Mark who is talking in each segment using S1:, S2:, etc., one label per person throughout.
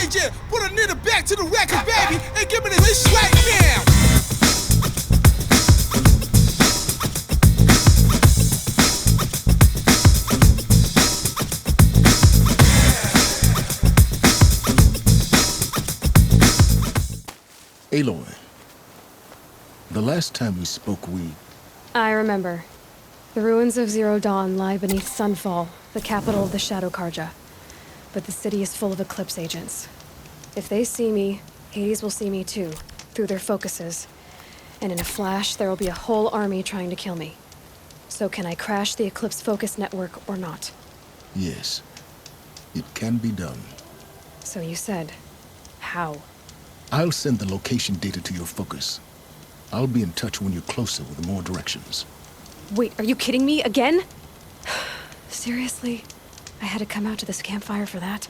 S1: agent. Put a nigga back to the record, baby, and give me this right now.
S2: Aloy, the last time we spoke,
S3: I remember. The ruins of Zero Dawn lie beneath Sunfall, the capital of the Shadow Karja. But the city is full of Eclipse agents. If they see me, Hades will see me too, through their focuses. And in a flash, there will be a whole army trying to kill me. So can I crash the Eclipse focus network or not?
S2: Yes. It can be done.
S3: So you said, how?
S2: I'll send the location data to your focus. I'll be in touch when you're closer with more directions.
S3: Wait, are you kidding me again? Seriously? I had to come out to this campfire for that?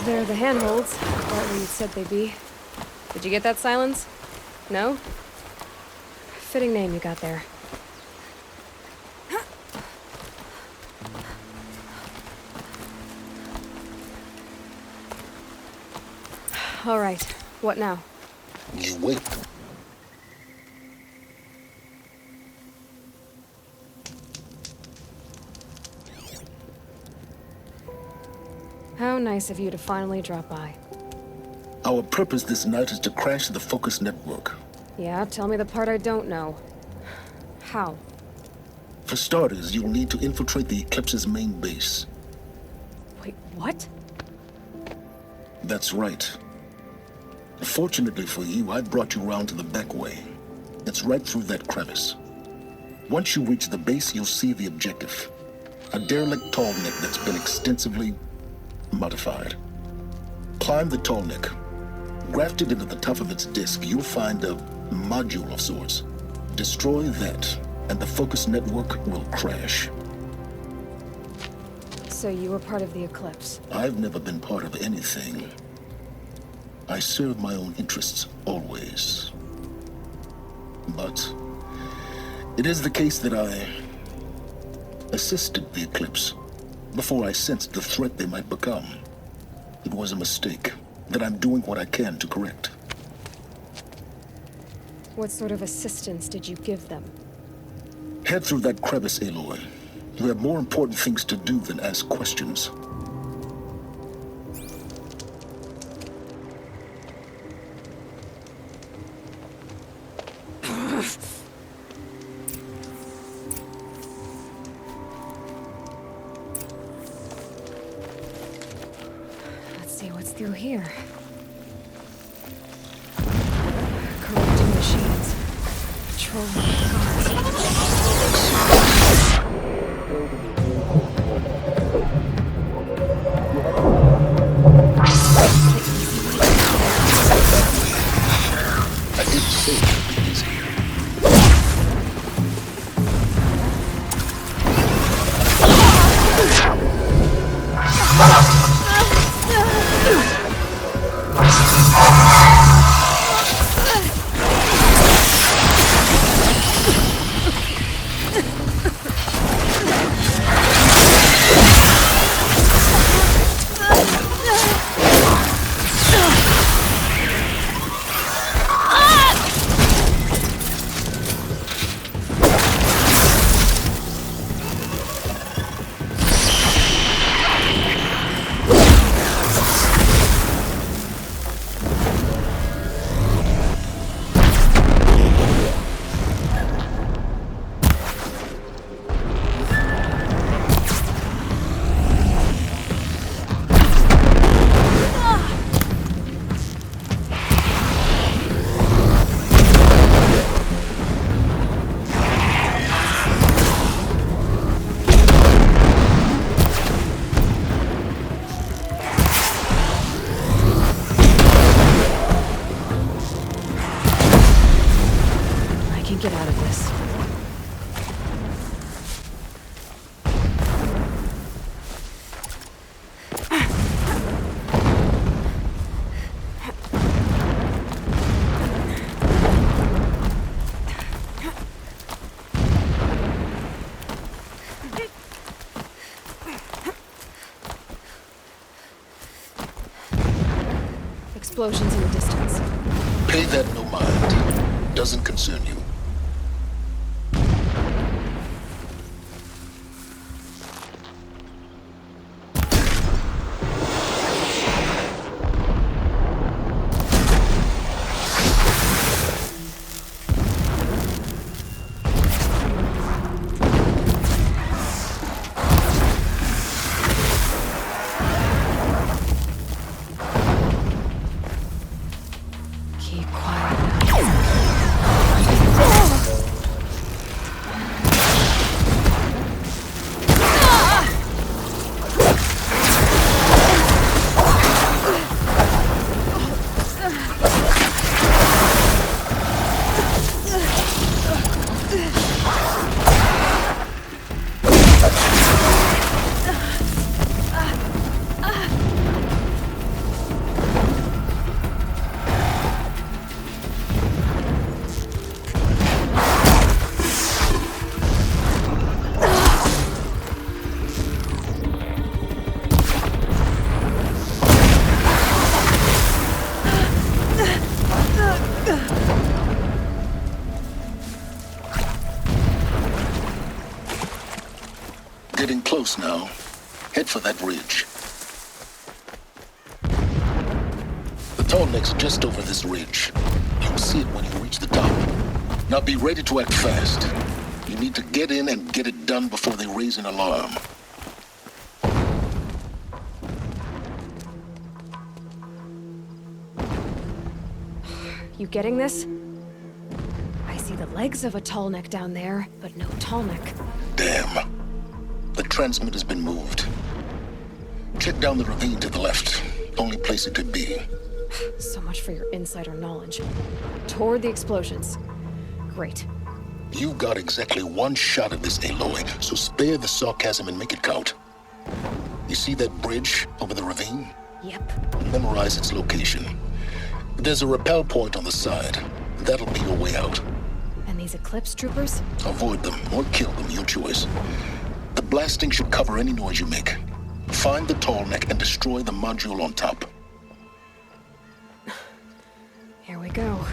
S3: There are the handholds, right where you said they'd be. Did you get that, Silence? No? Fitting name you got there. All right, what now?
S2: You wait.
S3: How nice of you to finally drop by.
S2: Our purpose this night is to crash the focus network.
S3: Yeah, tell me the part I don't know. How?
S2: For starters, you'll need to infiltrate the Eclipse's main base.
S3: Wait, what?
S2: That's right. Fortunately for you, I brought you around to the back way. It's right through that crevice. Once you reach the base, you'll see the objective. A derelict tall neck that's been extensively modified. Climb the tall neck. Grafted into the top of its disk, you'll find a module of sorts. Destroy that, and the focus network will crash.
S3: So you were part of the Eclipse?
S2: I've never been part of anything. I serve my own interests, always. But it is the case that I assisted the Eclipse before I sensed the threat they might become. It was a mistake that I'm doing what I can to correct.
S3: What sort of assistance did you give them?
S2: Head through that crevice, Aloy. You have more important things to do than ask questions.
S3: Let's see what's through here. Corrupting machines. Patrolling guards.
S2: I didn't say it would be easy.
S3: explosions in the distance.
S2: Pay that no mind. Doesn't concern you.
S3: Keep quiet now.
S2: Getting close now. Head for that ridge. The tall neck's just over this ridge. You'll see it when you reach the top. Now be ready to act fast. You need to get in and get it done before they raise an alarm.
S3: You getting this? I see the legs of a tall neck down there, but no tall neck.
S2: Damn. The transmitter's been moved. Check down the ravine to the left. Only place it could be.
S3: So much for your insider knowledge. Toward the explosions. Great.
S2: You've got exactly one shot at this, Aloy, so spare the sarcasm and make it count. You see that bridge over the ravine?
S3: Yep.
S2: Memorize its location. There's a rappel point on the side. That'll be your way out.
S3: And these Eclipse troopers?
S2: Avoid them or kill them, your choice. The blasting should cover any noise you make. Find the tall neck and destroy the module on top.
S3: Here we go.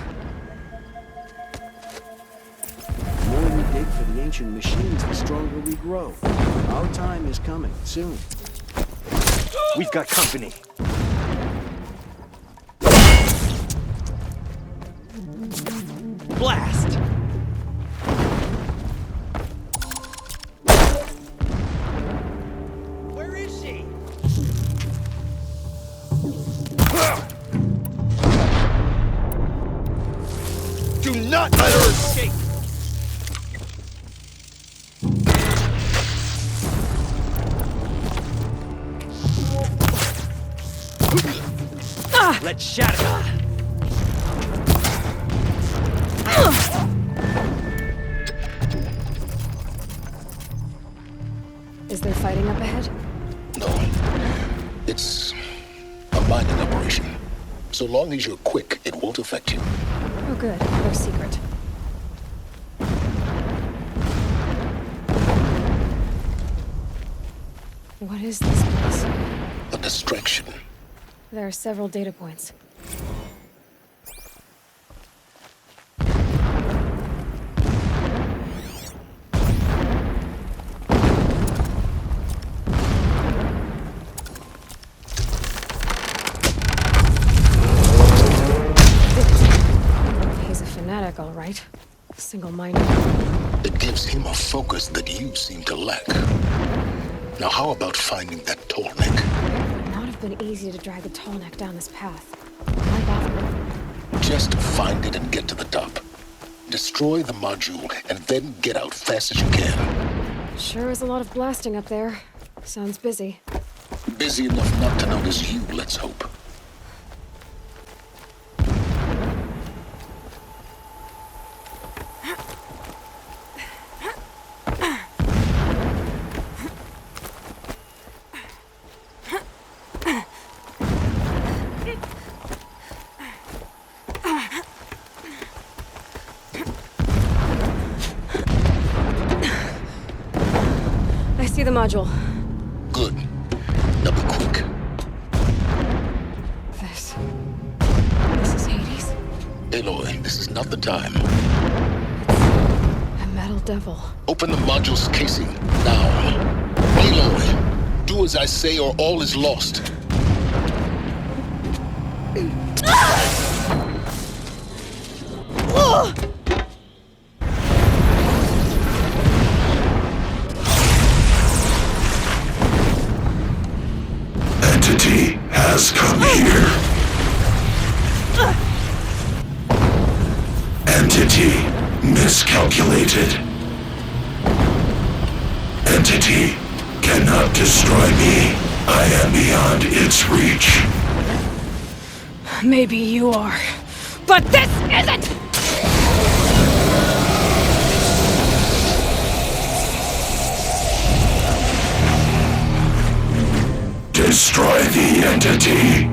S4: The more we dig for the ancient machines, the stronger we grow. Our time is coming, soon.
S5: We've got company. Blast! Where is she? Do not let her escape! Let's shatter.
S3: Is there fighting up ahead?
S2: No. It's a mining operation. So long as you're quick, it won't affect you.
S3: Oh good, they're secret. What is this place?
S2: A distraction.
S3: There are several data points. He's a fanatic, all right. Single-minded.
S2: It gives him a focus that you seem to lack. Now how about finding that tall neck?
S3: It would not have been easy to drag the tall neck down this path. Why bother?
S2: Just find it and get to the top. Destroy the module and then get out fast as you can.
S3: Sure is a lot of blasting up there. Sounds busy.
S2: Busy enough not to notice you, let's hope.
S3: I see the module.
S2: Good. Now be quick.
S3: This
S2: Aloy, this is not the time.
S3: A metal devil.
S2: Open the module's casing, now. Aloy, do as I say or all is lost.
S6: Entity has come here. Entity miscalculated. Entity cannot destroy me. I am beyond its reach.
S3: Maybe you are. But this isn't!
S6: Destroy the entity.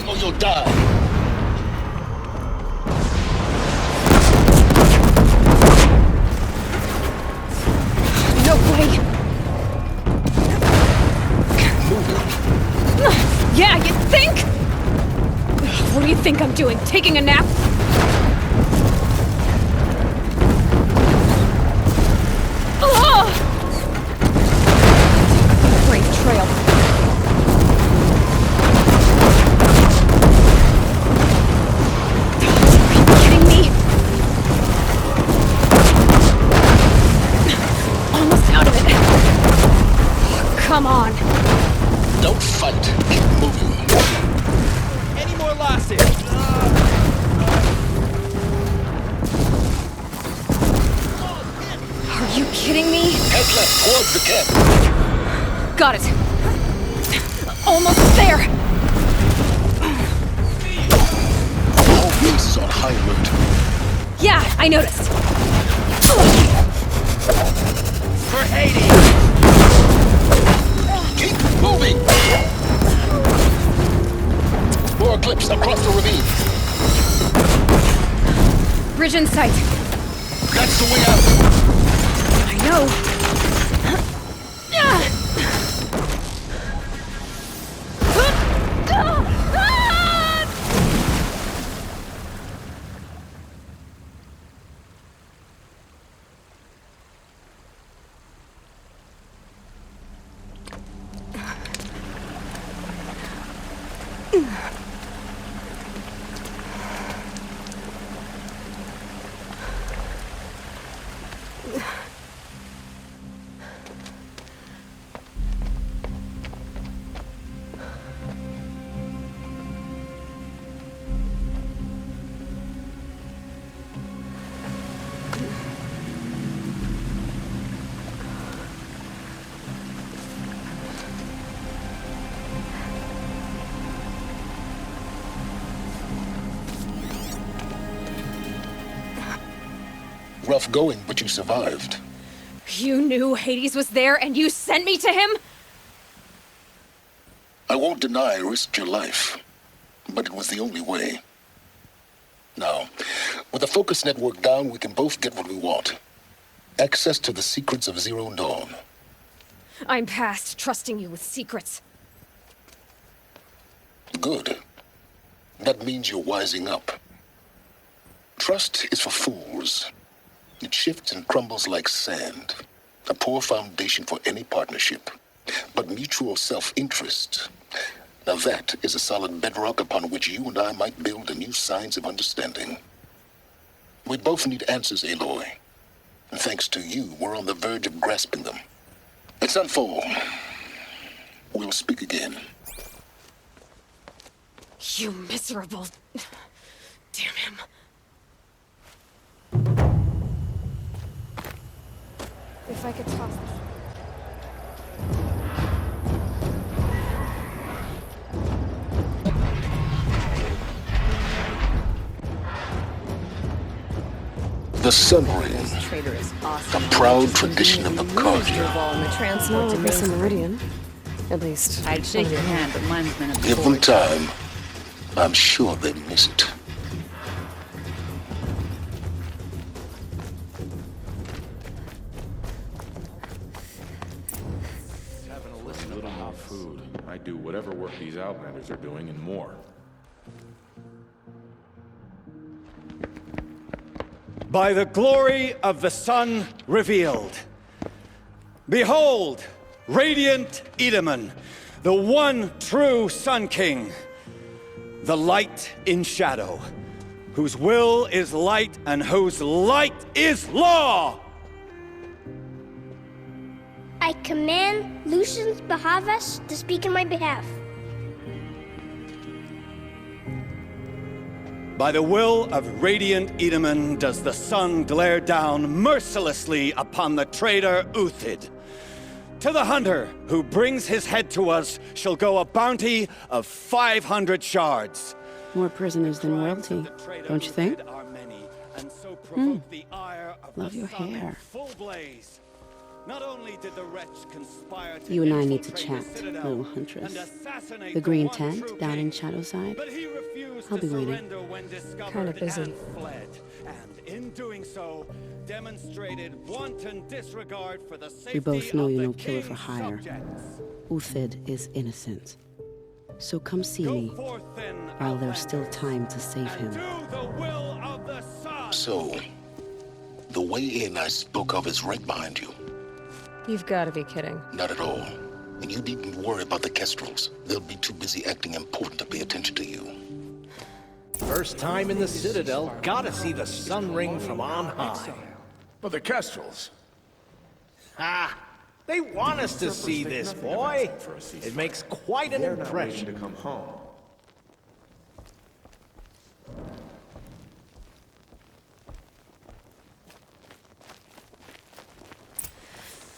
S2: Or you'll die.
S3: No way! Yeah, you think? What do you think I'm doing? Taking a nap? Oh! Great trail. Are you kidding me? Almost out of it. Come on.
S2: Don't fight. Keep moving.
S5: Any more losses?
S3: Are you kidding me?
S2: Head left towards the camp.
S3: Got it. Almost there.
S2: All base is on high alert.
S3: Yeah, I noticed.
S5: For Hades!
S2: Keep moving. More eclipse across the ravine.
S3: Bridge in sight.
S2: That's the way out.
S3: I know.
S2: Rough going, but you survived.
S3: You knew Hades was there and you sent me to him?
S2: I won't deny I risked your life, but it was the only way. Now, with the focus network down, we can both get what we want. Access to the secrets of Zero Dawn.
S3: I'm past trusting you with secrets.
S2: Good. That means you're wising up. Trust is for fools. It shifts and crumbles like sand. A poor foundation for any partnership. But mutual self-interest, now that is a solid bedrock upon which you and I might build a new science of understanding. We both need answers, Aloy. And thanks to you, we're on the verge of grasping them. It's Sunfall. We'll speak again.
S3: You miserable... Damn him. If I could toss this...
S2: The Sun Ring,
S7: This traitor is awesome.
S2: a proud tradition of the Carja.
S3: Well, it was a meridian. At least.
S7: I'd shake your hand, but mine's been a
S2: Give them time. I'm sure they miss it.
S8: A little more food. I do whatever work these Outlanders are doing and more.
S9: By the glory of the sun revealed. Behold, radiant Edaman, the one true Sun King, the light in shadow, whose will is light and whose light is law!
S10: I command Lucius Bahavas to speak in my behalf.
S9: By the will of radiant Edaman does the sun glare down mercilessly upon the traitor Uthid. To the hunter who brings his head to us shall go a bounty of 500 shards.
S11: More prisoners than royalty, don't you think? Love your hair.
S9: Not only did the wretch conspire to
S11: You and I need to chat, little huntress. The green tent down in Shadowside. I'll be waiting.
S3: Kinda busy.
S9: And in doing so, demonstrated wanton disregard for the safety
S11: We both know
S9: of
S11: you're
S9: the
S11: no killer for
S9: king's
S11: hire.
S9: subjects.
S11: Uthid is innocent. So come see me,
S9: Go forth then,
S11: while there's still time to save him.
S9: do the will of the sun.
S2: So, the way in I spoke of is right behind you.
S3: You've got to be kidding.
S2: Not at all. And you needn't worry about the Kestrels. They'll be too busy acting important to pay attention to you.
S5: First time in the Citadel, gotta see the sun ring from on high.
S8: But the Kestrels.
S5: Ah, they want us to see this, boy. It makes quite an impression.
S8: To come home.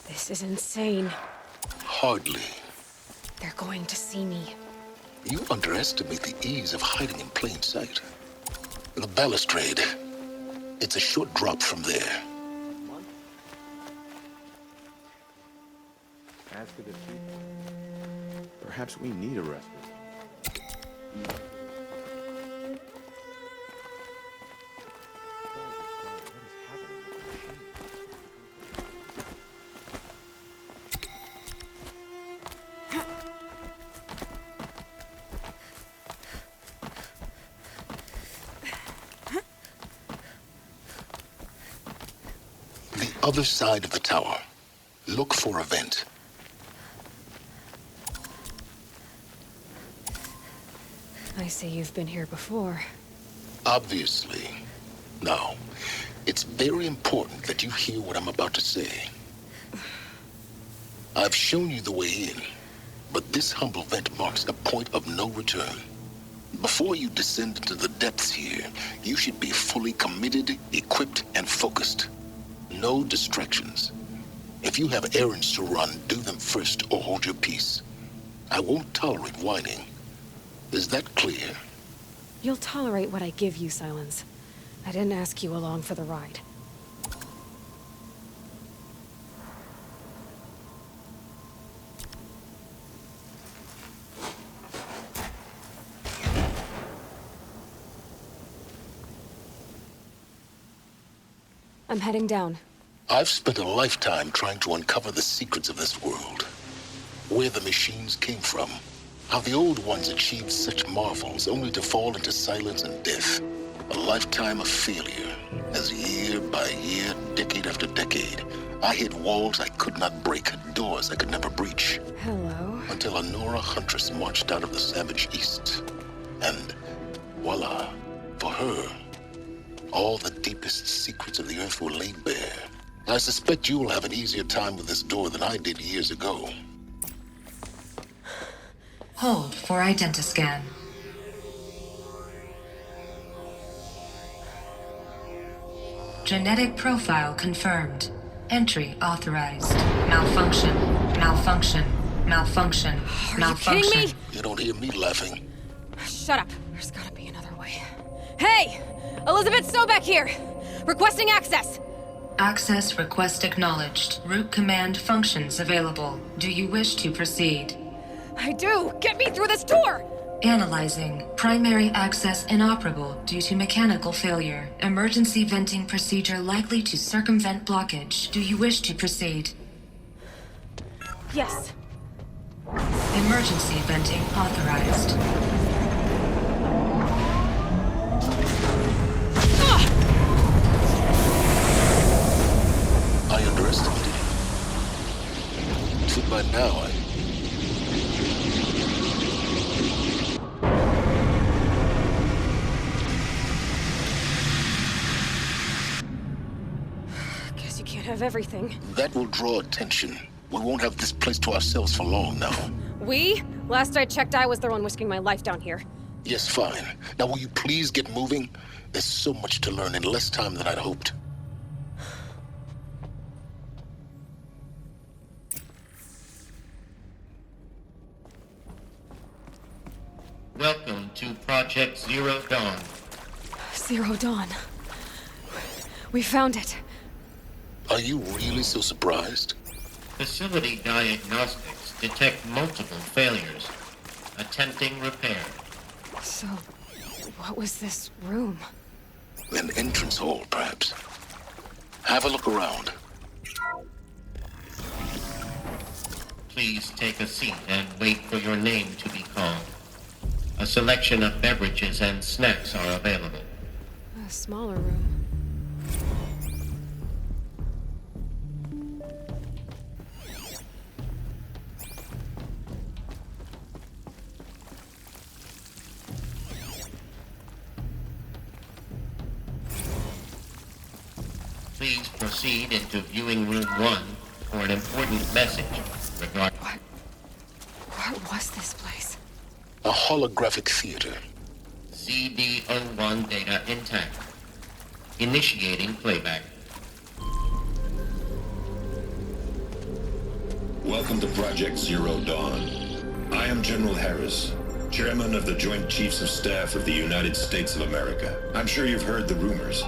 S3: This is insane.
S2: Hardly.
S3: They're going to see me.
S2: You underestimate the ease of hiding in plain sight. The balustrade. It's a short drop from there.
S8: As for the chief, perhaps we need a respite.
S2: The other side of the tower. Look for a vent.
S3: I see you've been here before.
S2: Obviously. Now, it's very important that you hear what I'm about to say. I've shown you the way in, but this humble vent marks a point of no return. Before you descend into the depths here, you should be fully committed, equipped, and focused. No distractions. If you have errands to run, do them first or hold your peace. I won't tolerate whining. Is that clear?
S3: You'll tolerate what I give you, Silence. I didn't ask you along for the ride. I'm heading down.
S2: I've spent a lifetime trying to uncover the secrets of this world. Where the machines came from. How the old ones achieved such marvels only to fall into silence and death. A lifetime of failure. As year by year, decade after decade, I hit walls I could not break, doors I could never breach.
S3: Hello.
S2: Until a Nora huntress marched out of the savage east. And voila, for her, all the deepest secrets of the earth were laid bare. I suspect you will have an easier time with this door than I did years ago.
S12: Hold for identiscan. Genetic profile confirmed. Entry authorized. Malfunction. Malfunction. Malfunction. Malfunction.
S3: Are you kidding me?
S2: You don't hear me laughing.
S3: Shut up. There's gotta be another way. Hey! Elizabeth Sobeck here! Requesting access!
S12: Access request acknowledged. Root command functions available. Do you wish to proceed?
S3: I do! Get me through this door!
S12: Analyzing. Primary access inoperable due to mechanical failure. Emergency venting procedure likely to circumvent blockage. Do you wish to proceed?
S3: Yes.
S12: Emergency venting authorized.
S2: I underestimated you. See, by now,
S3: Guess you can't have everything.
S2: That will draw attention. We won't have this place to ourselves for long now.
S3: We? Last I checked, I was the one risking my life down here.
S2: Yes, fine. Now will you please get moving? There's so much to learn in less time than I'd hoped.
S13: Welcome to Project Zero Dawn.
S3: Zero Dawn. We found it.
S2: Are you really so surprised?
S13: Facility diagnostics detect multiple failures. Attempting repair.
S3: So, what was this room?
S2: An entrance hall, perhaps. Have a look around.
S13: Please take a seat and wait for your name to be called. A selection of beverages and snacks are available.
S3: A smaller room.
S13: Please proceed into viewing room 1 for an important message regarding...
S3: What was this place?
S2: A holographic theater.
S13: CD01 data intact. Initiating playback.
S6: Welcome to Project Zero Dawn. I am General Harris, Chairman of the Joint Chiefs of Staff of the United States of America. I'm sure you've heard the rumors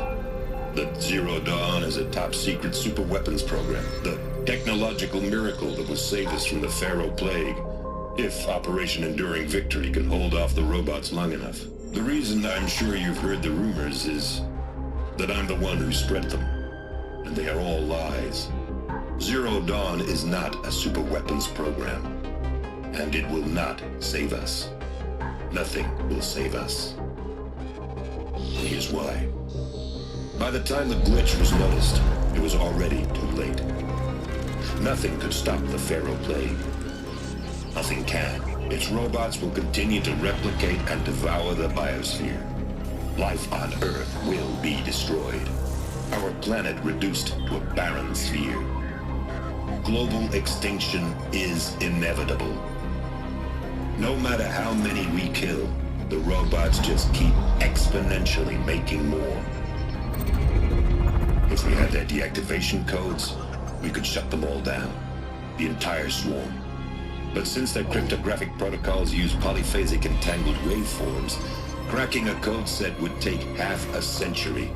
S6: that Zero Dawn is a top-secret super-weapons program, the technological miracle that will save us from the Pharaoh Plague, if Operation Enduring Victory can hold off the robots long enough. The reason I'm sure you've heard the rumors is that I'm the one who spread them, and they are all lies. Zero Dawn is not a super-weapons program, and it will not save us. Nothing will save us. Here's why. By the time the glitch was noticed, it was already too late. Nothing could stop the Pharaoh Plague. Nothing can. Its robots will continue to replicate and devour the biosphere. Life on Earth will be destroyed. Our planet reduced to a barren sphere. Global extinction is inevitable. No matter how many we kill, the robots just keep exponentially making more. If we had their deactivation codes, we could shut them all down. The entire swarm. But since their cryptographic protocols use polyphasic entangled waveforms, cracking a code set would take half a century.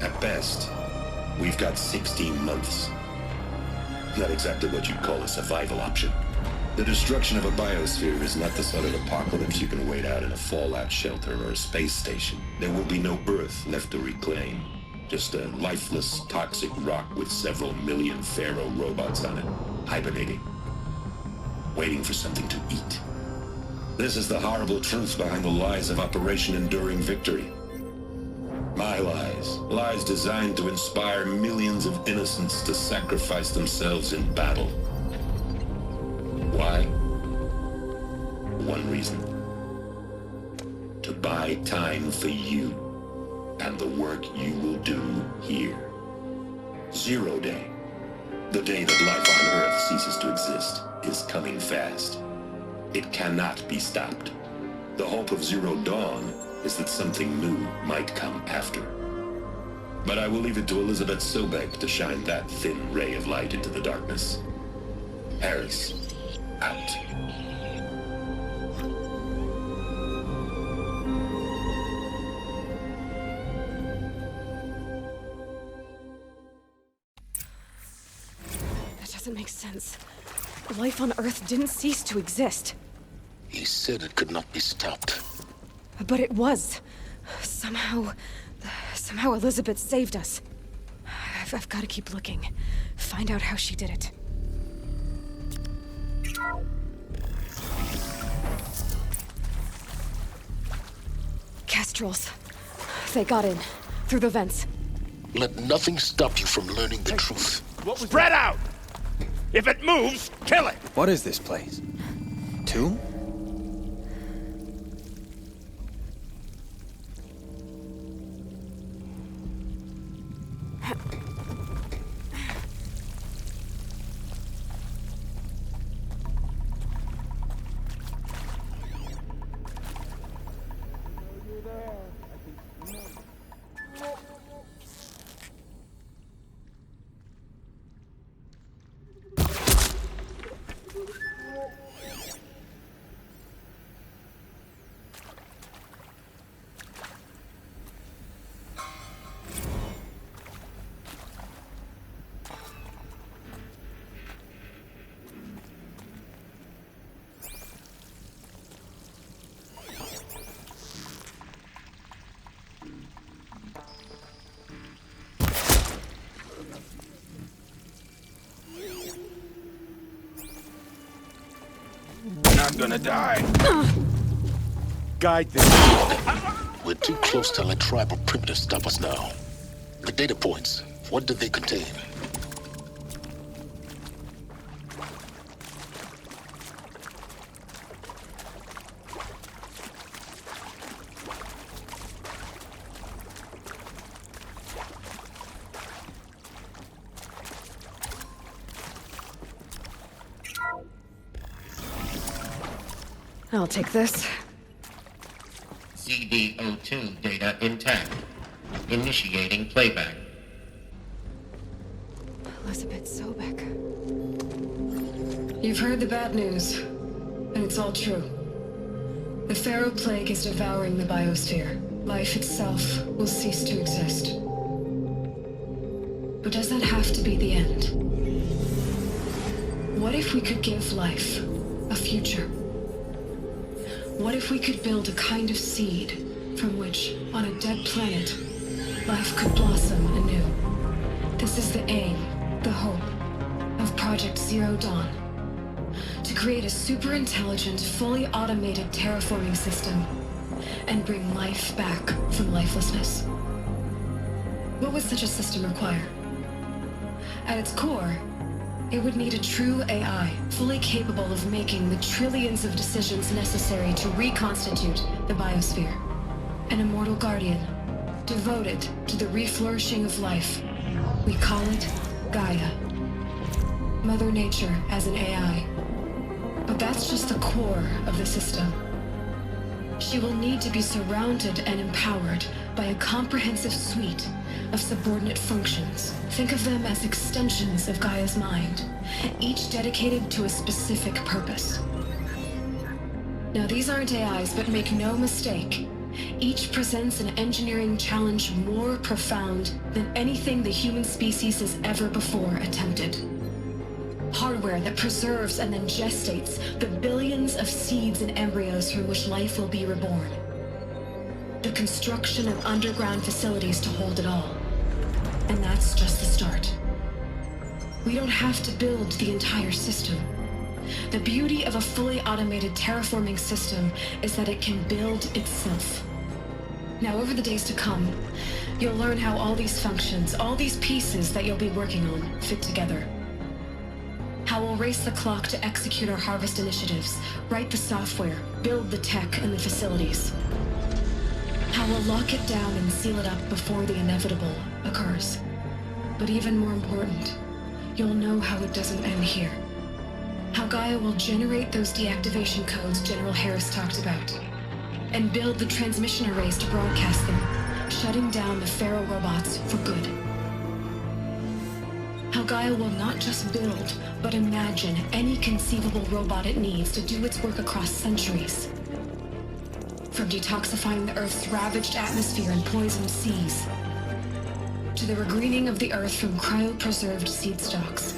S6: At best, we've got 16 months. Not exactly what you'd call a survival option. The destruction of a biosphere is not the sort of apocalypse you can wait out in a fallout shelter or a space station. There will be no Earth left to reclaim. Just a lifeless, toxic rock with several million Pharaoh robots on it, hibernating, waiting for something to eat. This is the horrible truth behind the lies of Operation Enduring Victory. My lies. Lies designed to inspire millions of innocents to sacrifice themselves in battle. Why? One reason. To buy time for you and the work you will do here. Zero Day. The day that life on Earth ceases to exist is coming fast. It cannot be stopped. The hope of Zero Dawn is that something new might come after. But I will leave it to Elizabeth Sobek to shine that thin ray of light into the darkness. Harris, out.
S3: doesn't make sense. Life on Earth didn't cease to exist.
S2: He said it could not be stopped.
S3: But it was. Somehow Elizabeth saved us. I've got to keep looking. Find out how she did it. Kestrels. They got in. Through the vents.
S2: Let nothing stop you from learning the truth.
S14: Spread out! If it moves, kill it!
S15: What is this place? Tomb?
S14: Not gonna die.
S2: Guide them. We're too close to let tribal primitives stop us now. The data points, what do they contain?
S3: I'll take this.
S13: CD02 data intact. Initiating playback.
S3: Elizabeth Sobek.
S16: You've heard the bad news, and it's all true. The Pharaoh Plague is devouring the biosphere. Life itself will cease to exist. But does that have to be the end? What if we could give life a future? What if we could build a kind of seed from which, on a dead planet, life could blossom anew? This is the aim, the hope, of Project Zero Dawn. To create a super-intelligent, fully automated terraforming system and bring life back from lifelessness. What would such a system require? At its core, it would need a true AI, fully capable of making the trillions of decisions necessary to reconstitute the biosphere. An immortal guardian, devoted to the reflourishing of life. We call it Gaia. Mother Nature as an AI. But that's just the core of the system. She will need to be surrounded and empowered by a comprehensive suite of subordinate functions. Think of them as extensions of Gaia's mind, each dedicated to a specific purpose. Now, these aren't AIs, but make no mistake, each presents an engineering challenge more profound than anything the human species has ever before attempted. Hardware that preserves and then gestates the billions of seeds and embryos from which life will be reborn. The construction of underground facilities to hold it all. And that's just the start. We don't have to build the entire system. The beauty of a fully automated terraforming system is that it can build itself. Now, over the days to come, you'll learn how all these functions, all these pieces that you'll be working on, fit together. How we'll race the clock to execute our harvest initiatives, write the software, build the tech and the facilities. How we'll lock it down and seal it up before the inevitable occurs. But even more important, you'll know how it doesn't end here. How Gaia will generate those deactivation codes General Harris talked about, and build the transmission arrays to broadcast them, shutting down the Pharaoh robots for good. How Gaia will not just build, but imagine any conceivable robot it needs to do its work across centuries. From detoxifying the Earth's ravaged atmosphere and poisoned seas, to the regreening of the Earth from cryopreserved seed stalks,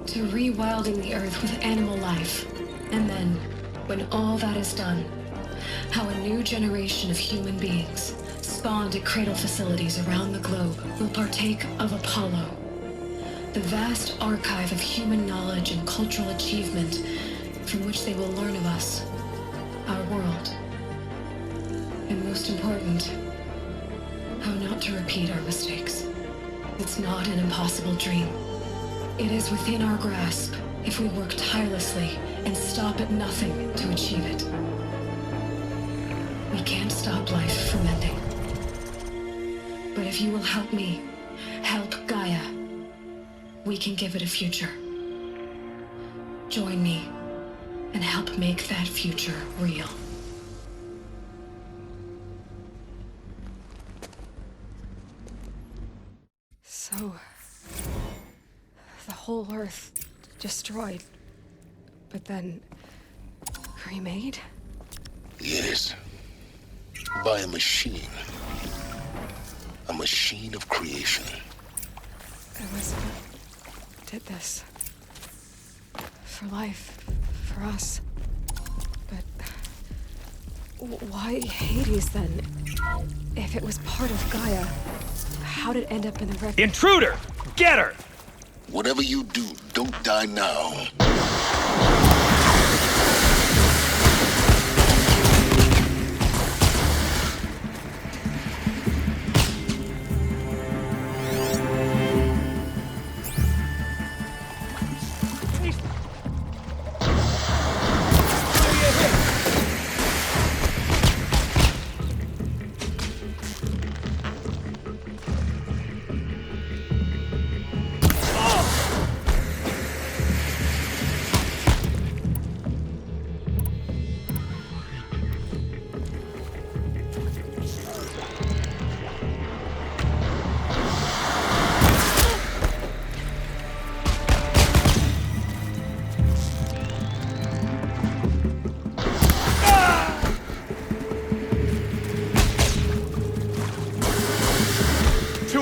S16: to rewilding the Earth with animal life. And then, when all that is done, how a new generation of human beings, spawned at cradle facilities around the globe, will partake of Apollo, the vast archive of human knowledge and cultural achievement from which they will learn of us, our world, and most important, how not to repeat our mistakes. It's not an impossible dream. It is within our grasp if we work tirelessly and stop at nothing to achieve it. We can't stop life from ending. But if you will help me, help Gaia, we can give it a future. Join me and help make that future real.
S3: So, the whole Earth destroyed, but then remade?
S2: Yes. By a machine. A machine of creation.
S3: It was what did this. For life, for us. But why Hades then? If it was part of Gaia, how did it end up in the wreck?
S14: Intruder! Get her!
S2: Whatever you do, don't die now.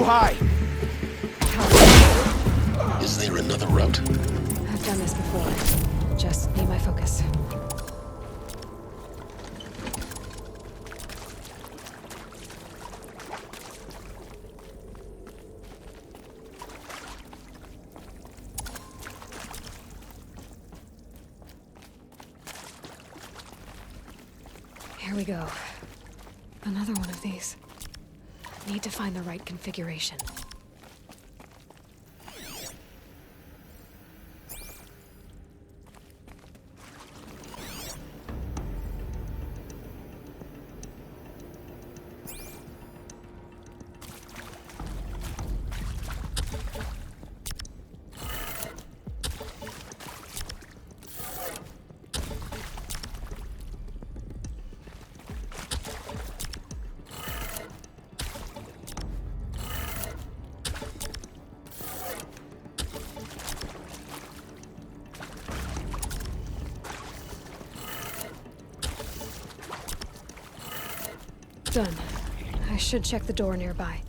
S14: High.
S2: Is there another route?
S3: I've done this before. Just need my focus. Here we go. Another one of these. Need to find the right configuration. Done. I should check the door nearby.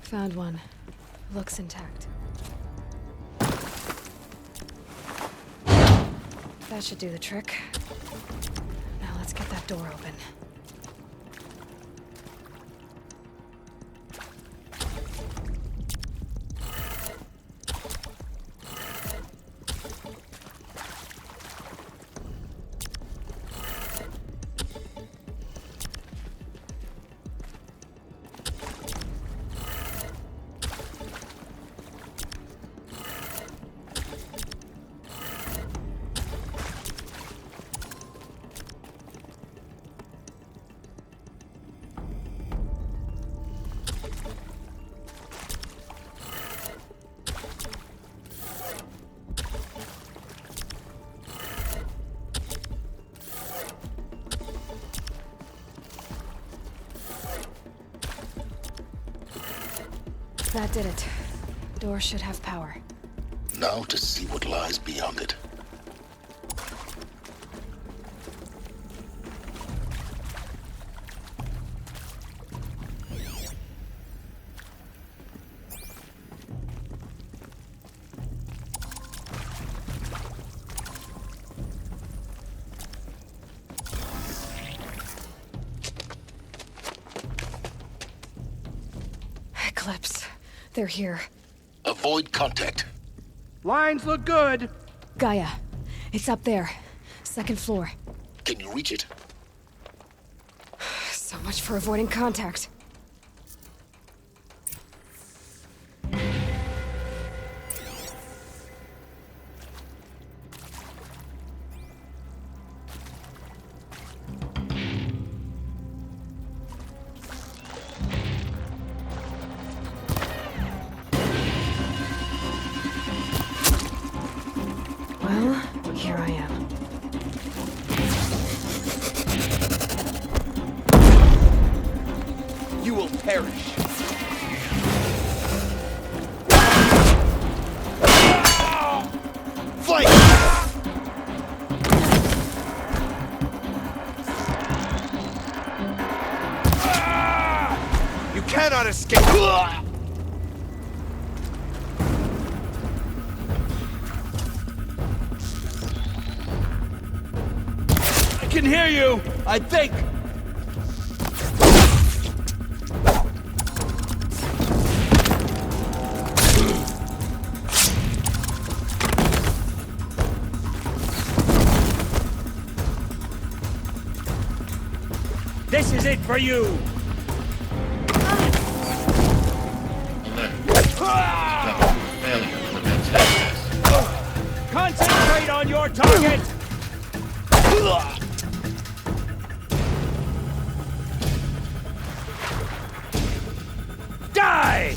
S3: Found one. Looks intact. That should do the trick. Now let's get that door open. That did it. The door should have power.
S2: Now to see what lies beyond it.
S3: Eclipse. They're here.
S2: Avoid contact.
S5: Lines look good.
S3: Gaia. It's up there. Second floor.
S2: Can you reach it?
S3: So much for avoiding contact. Well, here I am.
S5: You will perish. Fight! You cannot escape! I can hear you, I think!
S14: This is it for you! Concentrate on your target! Die!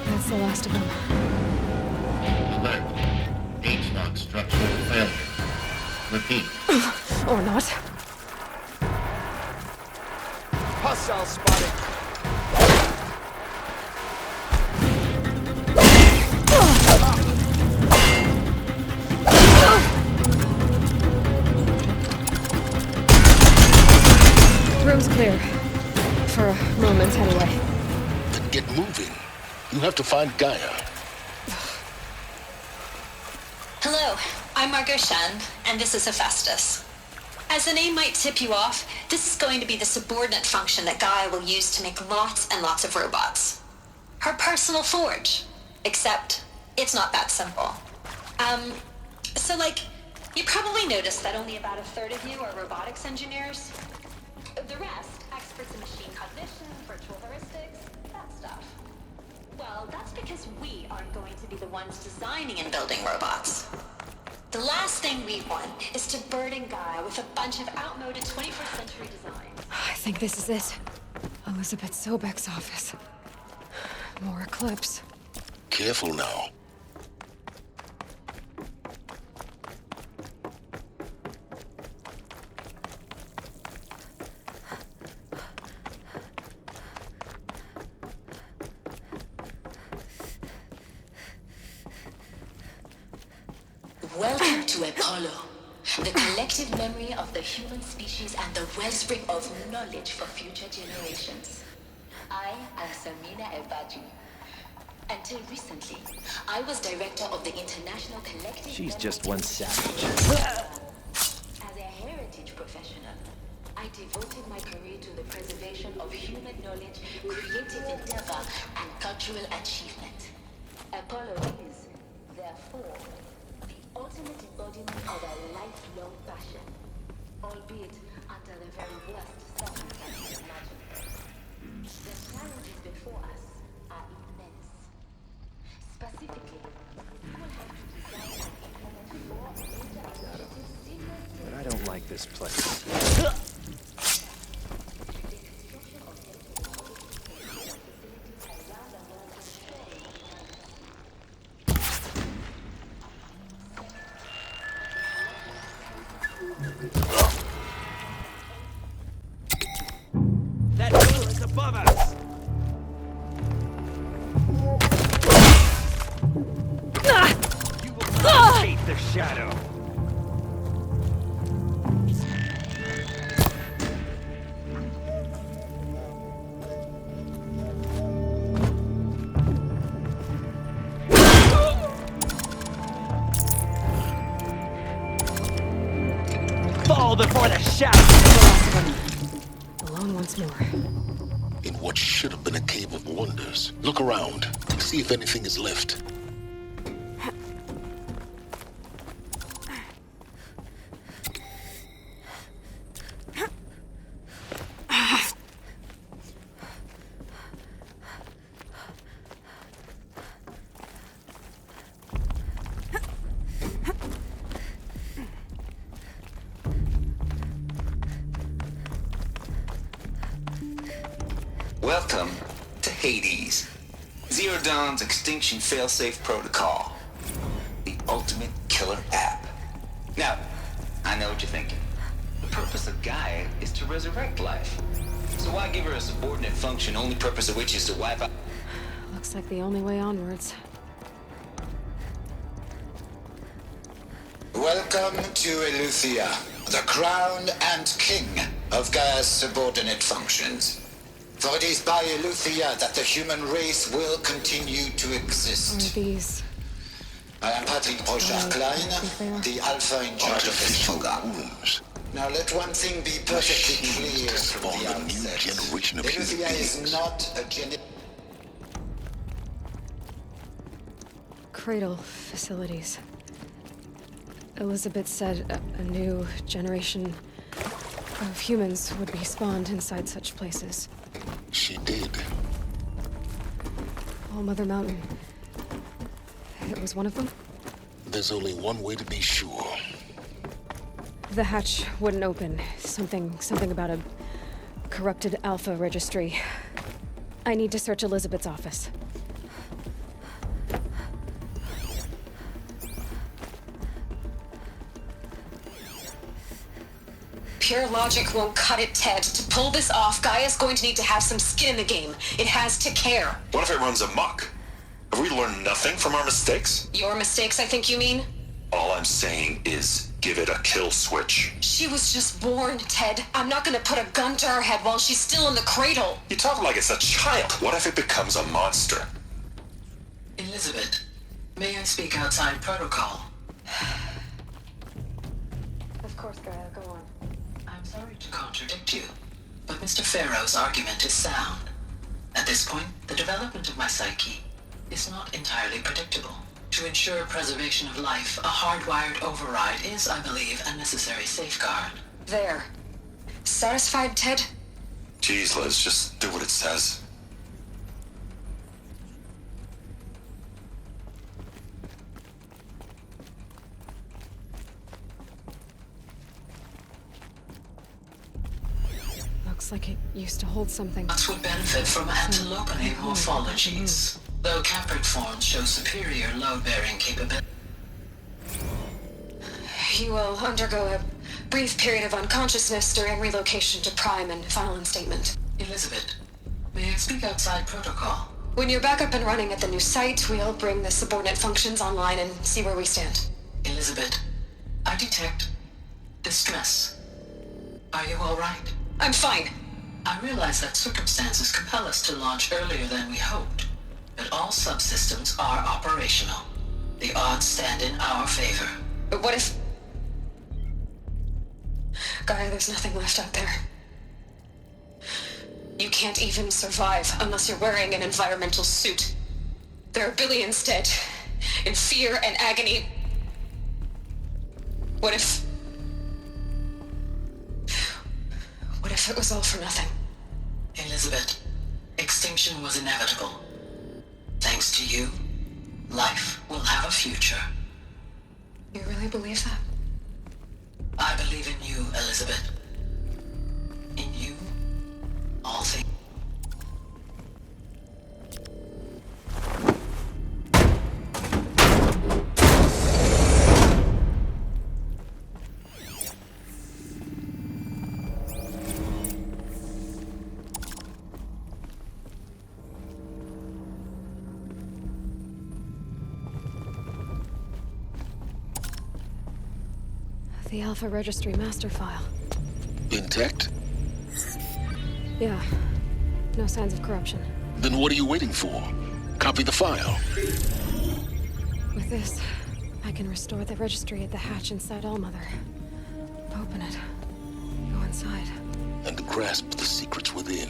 S3: That's the last of them.
S13: Alert. H-lock structural failure. Repeat.
S3: Or not.
S5: Hostile spotted.
S3: Room's clear. For a moment, anyway.
S2: Then get moving. You have to find Gaia.
S17: Hello, I'm Margot Shan, and this is Hephaestus. As the name might tip you off, this is going to be the subordinate function that Gaia will use to make lots and lots of robots. Her personal forge. Except, it's not that simple. You probably noticed that only about a third of you are robotics engineers. The rest, experts in machine cognition, virtual heuristics, that stuff. Well, that's because we aren't going to be the ones designing and building robots. The last thing we want is to burden Gaia with a bunch of outmoded 21st century designs.
S3: I think this is it. Elizabeth Sobek's office. More Eclipse.
S2: Careful now.
S12: Welcome to Apollo, the collective memory of the human species and the wellspring of knowledge for future generations. I am Samina Ebadu. Until recently, I was director of the International Collective.
S5: She's just one savage.
S12: As a heritage professional, I devoted my career to the preservation of human knowledge, creative endeavor, and cultural achievement. Apollo is, therefore, the ultimate embodiment of a lifelong passion, albeit under the very worst circumstances imaginable. The challenges before us are immense. Specifically, we will have to design and implement four major initiatives.
S5: But I don't like this place.
S14: That door is above us! You will not escape the shadow! Fall before the shadow!
S3: Alone once more.
S2: In what should have been a cave of wonders. Look around. See if anything is left.
S18: Welcome to Hades, Zero Dawn's extinction failsafe protocol, the ultimate killer app. Now, I know what you're thinking. The purpose of Gaia is to resurrect life. So why give her a subordinate function, only purpose of which is to wipe out...
S3: Looks like the only way onwards.
S19: Welcome to Eleuthia, the crown and king of Gaia's subordinate functions. For it is by Eleuthia that the human race will continue to exist.
S3: Are these...
S19: I am Patrick Brochard-Klein, the Alpha in charge of this program. Now let one thing be perfectly clear from the outset. Eleuthia is not a
S3: Cradle facilities. Elizabeth said a new generation of humans would be spawned inside such places.
S2: She did.
S3: All Mother Mountain. It was one of them?
S2: There's only one way to be sure.
S3: The hatch wouldn't open. Something about a corrupted Alpha registry. I need to search Elizabeth's office.
S17: Pure logic won't cut it, Ted. To pull this off, Gaia's going to need to have some skin in the game. It has to care.
S6: What if it runs amok? Have we learned nothing from our mistakes?
S17: Your mistakes, I think you mean?
S6: All I'm saying is, give it a kill switch.
S17: She was just born, Ted. I'm not gonna put a gun to her head while she's still in the cradle.
S6: You talk like it's a child. What if it becomes a monster?
S18: Elizabeth, may I speak outside protocol?
S3: Of course, Gaia, go on.
S18: I'm sorry to contradict you, but Mr. Farrow's argument is sound. At this point, the development of my psyche is not entirely predictable. To ensure preservation of life, a hardwired override is, I believe, a necessary safeguard.
S17: There. Satisfied, Ted?
S6: Jeez, Liz, just do what it says.
S3: Looks like it used to hold something.
S18: Nuts would benefit from antilopinate morphologies, though Caprid forms show superior load-bearing capability.
S17: You will undergo a brief period of unconsciousness during relocation to Prime and final instatement.
S18: Elizabeth, may I speak outside protocol?
S17: When you're back up and running at the new site, we'll bring the subordinate functions online and see where we stand.
S18: Elizabeth, I detect distress. Are you all right?
S17: I'm fine.
S18: I realize that circumstances compel us to launch earlier than we hoped, but all subsystems are operational. The odds stand in our favor.
S17: But what if... Gaia, there's nothing left out there. You can't even survive unless you're wearing an environmental suit. There are billions dead, in fear and agony. What if it was all for nothing?
S18: Elizabeth, extinction was inevitable. Thanks to you, life will have a future.
S17: You really believe that?
S18: I believe in you, Elizabeth. In you, all things.
S3: The Alpha Registry master file.
S2: Intact?
S3: Yeah. No signs of corruption.
S2: Then what are you waiting for? Copy the file.
S3: With this, I can restore the registry at the hatch inside Allmother. Open it. Go inside.
S2: And grasp the secrets within.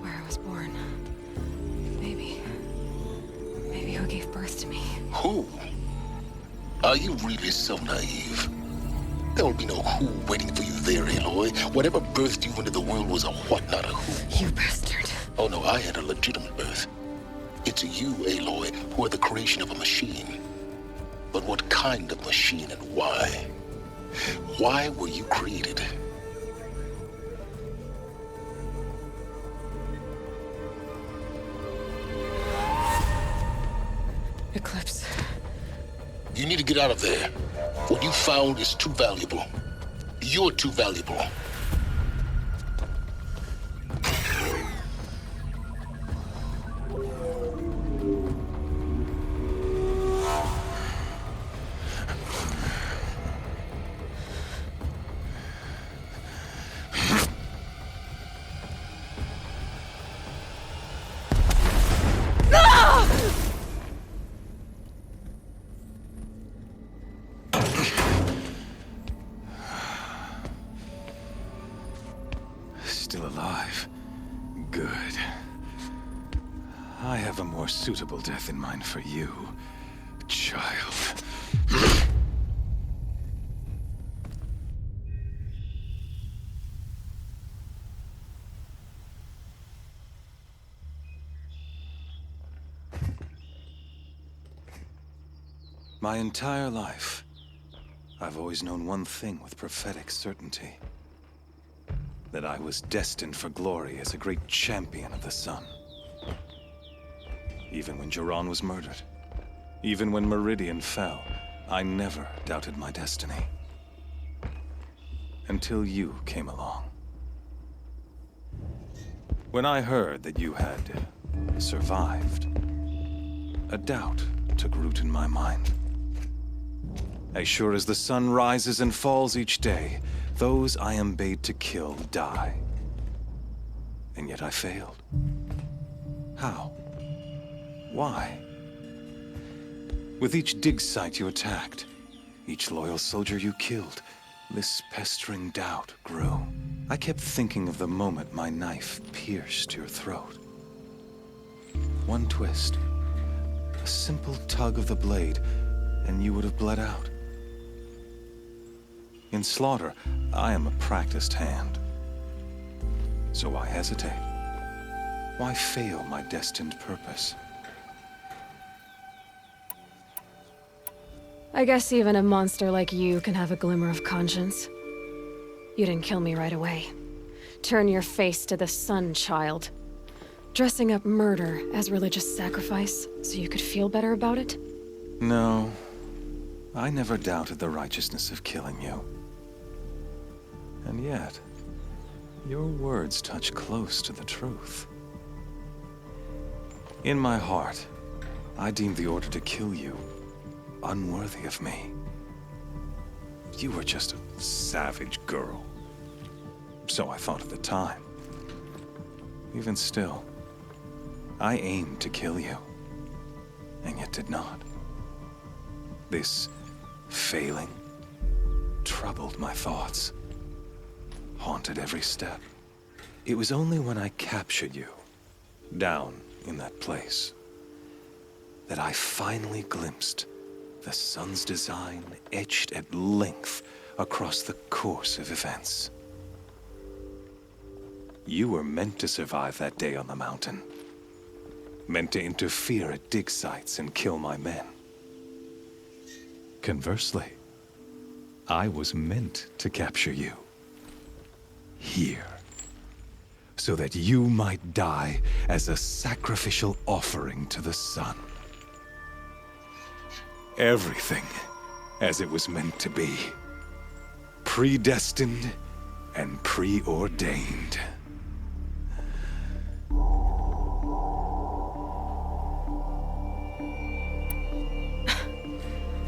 S3: Where I was born. Maybe who gave birth to me.
S2: Who? Are you really so naive? There will be no who waiting for you there, Aloy. Whatever birthed you into the world was a what, not a who.
S3: You bastard.
S2: Oh no, I had a legitimate birth. It's you, Aloy, who are the creation of a machine. But what kind of machine and why? Why were you created?
S3: Eclipse.
S2: You need to get out of there. What you found is too valuable. You're too valuable.
S15: Still alive. Good. I have a more suitable death in mind for you, child. My entire life, I've always known one thing with prophetic certainty. That I was destined for glory as a great champion of the sun. Even when Jiran was murdered, even when Meridian fell, I never doubted my destiny. Until you came along. When I heard that you had survived, a doubt took root in my mind. As sure as the sun rises and falls each day, those I am bade to kill die. And yet I failed. How? Why? With each dig site you attacked, each loyal soldier you killed, this pestering doubt grew. I kept thinking of the moment my knife pierced your throat. One twist, a simple tug of the blade, and you would have bled out. In slaughter, I am a practiced hand. So why hesitate? Why fail my destined purpose?
S3: I guess even a monster like you can have a glimmer of conscience. You didn't kill me right away. Turn your face to the sun, child. Dressing up murder as religious sacrifice so you could feel better about it?
S15: No, I never doubted the righteousness of killing you. And yet, your words touch close to the truth. In my heart, I deemed the order to kill you unworthy of me. You were just a savage girl. So I thought at the time. Even still, I aimed to kill you, and yet did not. This failing troubled my thoughts. Haunted every step. It was only when I captured you, down in that place, that I finally glimpsed the sun's design etched at length across the course of events. You were meant to survive that day on the mountain. Meant to interfere at dig sites and kill my men. Conversely, I was meant to capture you. Here. So that you might die as a sacrificial offering to the sun. Everything as it was meant to be. Predestined and preordained.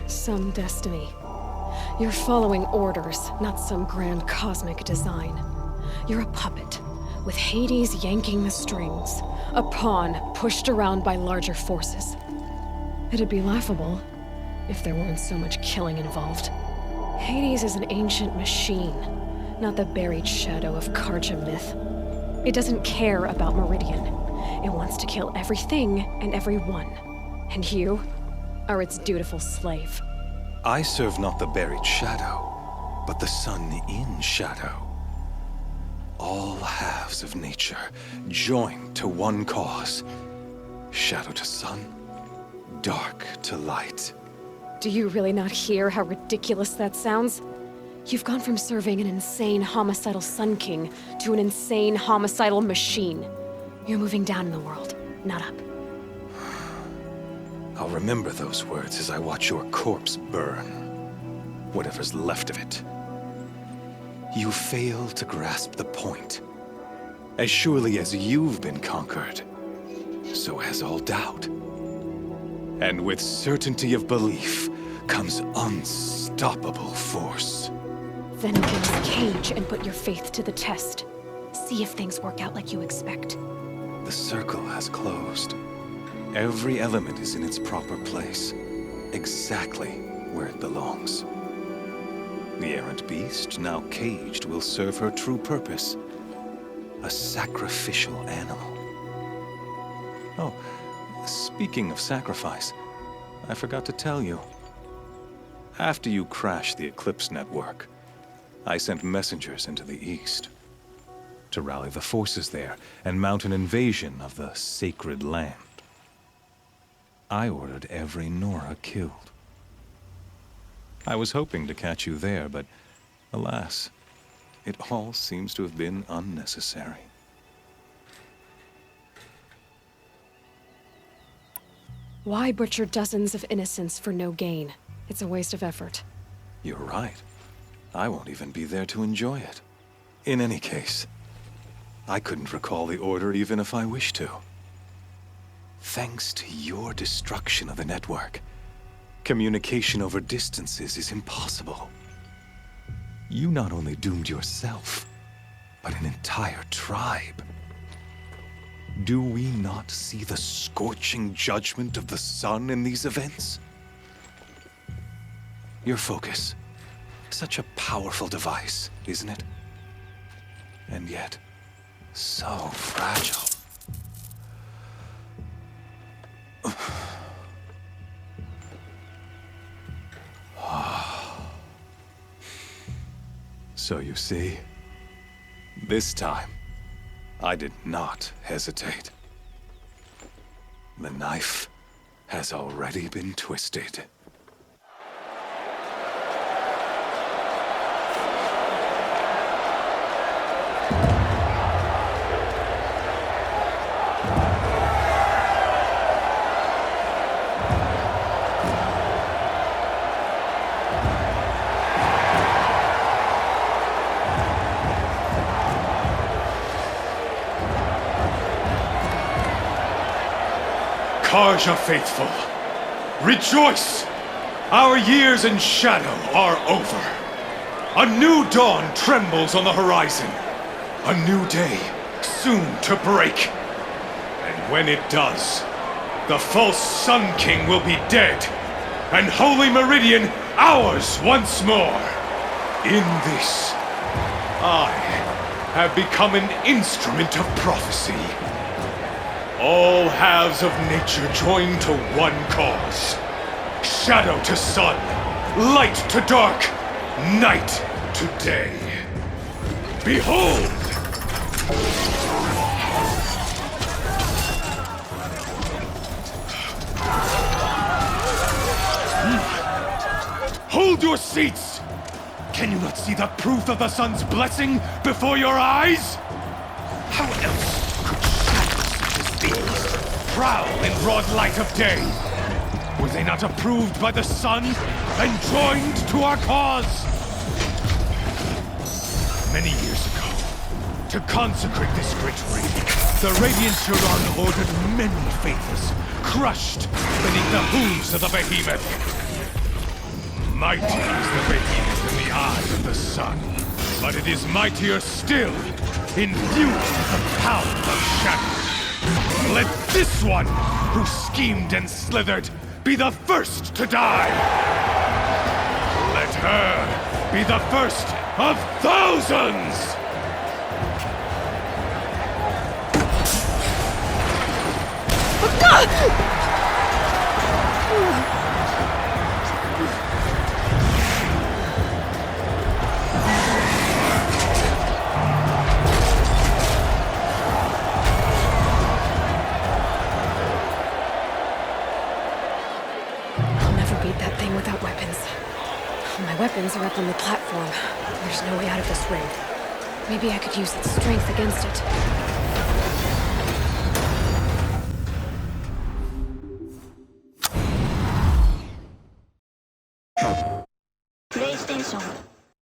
S3: Some destiny. You're following orders, not some grand cosmic design. You're a puppet, with Hades yanking the strings. A pawn pushed around by larger forces. It'd be laughable if there weren't so much killing involved. Hades is an ancient machine, not the buried shadow of Karja myth. It doesn't care about Meridian. It wants to kill everything and everyone. And you are its dutiful slave.
S15: I serve not the buried shadow, but the sun in shadow. All halves of nature joined to one cause. Shadow to sun, dark to light.
S3: Do you really not hear how ridiculous that sounds? You've gone from serving an insane homicidal Sun King to an insane homicidal machine. You're moving down in the world, not up.
S15: I'll remember those words as I watch your corpse burn. Whatever's left of it. You fail to grasp the point. As surely as you've been conquered, so has all doubt. And with certainty of belief comes unstoppable force.
S3: Then open this cage and put your faith to the test. See if things work out like you expect.
S15: The circle has closed. Every element is in its proper place, exactly where it belongs. The errant beast, now caged, will serve her true purpose. A sacrificial animal. Oh, speaking of sacrifice, I forgot to tell you. After you crashed the Eclipse network, I sent messengers into the east to rally the forces there and mount an invasion of the sacred land. I ordered every Nora killed. I was hoping to catch you there, but alas, it all seems to have been unnecessary.
S3: Why butcher dozens of innocents for no gain? It's a waste of effort.
S15: You're right. I won't even be there to enjoy it. In any case, I couldn't recall the order even if I wished to. Thanks to your destruction of the network, communication over distances is impossible. You not only doomed yourself, but an entire tribe. Do we not see the scorching judgment of the sun in these events? Your focus. Such a powerful device, isn't it? And yet, so fragile. So you see, this time, I did not hesitate. The knife has already been twisted.
S14: Karja faithful, rejoice! Our years in shadow are over. A new dawn trembles on the horizon. A new day soon to break. And when it does, the false Sun King will be dead, and Holy Meridian ours once more. In this, I have become an instrument of prophecy. All halves of nature join to one cause. Shadow to sun, light to dark, night to day. Behold! Hold your seats! Can you not see the proof of the sun's blessing before your eyes? How else prowl in broad light of day? Were they not approved by the sun and joined to our cause? Many years ago, to consecrate this great ring, the Radiant Turon ordered many faithless, crushed beneath the hooves of the behemoth. Mighty is the radiance in the eyes of the sun, but it is mightier still, infused with the power of shadow. Let this one, who schemed and slithered, be the first to die! Let her be the first of thousands!
S3: I'll never beat that thing without weapons. My weapons are up on the platform. There's no way out of this ring. Maybe I could use its strength against it.
S10: PlayStation